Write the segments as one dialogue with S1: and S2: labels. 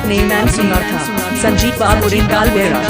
S1: अपने नाम सुना था संजीव बाबू रिंगाल बेरा।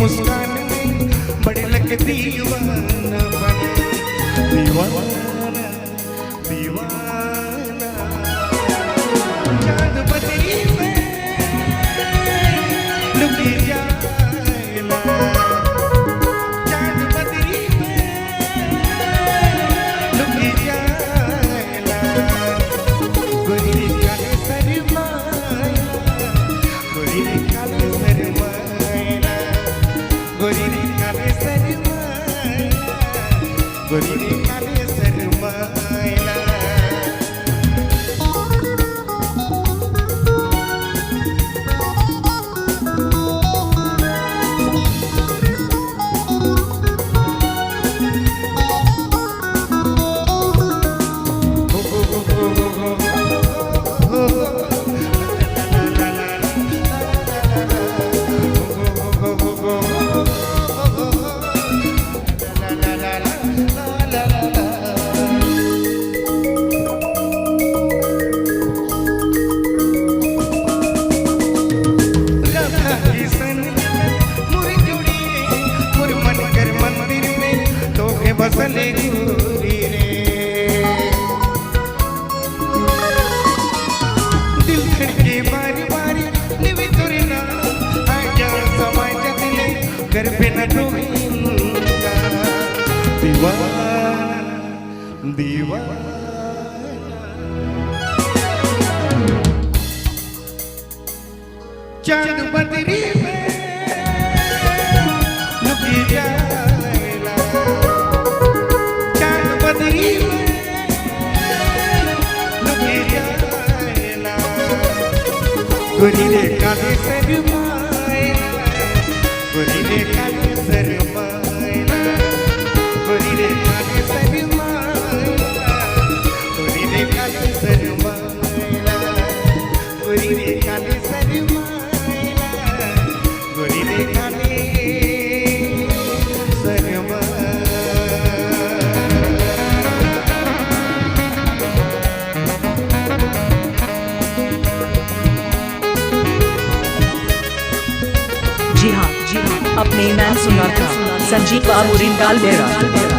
S2: मुस्कान में बड़े लग दीवाना बने दीवाना दीवाना चांद बदरी में लुकी जाएला चांद बदरी में लुकी जाएला गोरी काले सरमाया गोरी काले सरमाया गोरी रे काले सरमाया गोरी रे काले सरमाया बसले गोरी रे दिल धड़के बारी बारी निवे तोरे ना आजा समाज दिले घर पे न ढूंढूंगा दीवाना दीवाना चांद बदरी में लुकी जाएला बदरी में लुकी जाएला गोरी रे काले सरमाया गोरी रे काले सरमाया गोरी रे काले सरमाया गोरी रे काले सरमाया गोरी रे काले सरमाया गोरी रे काले
S1: जी हाँ, अपने नाम सुना था संजीव बाबू रिंगाल बेरा।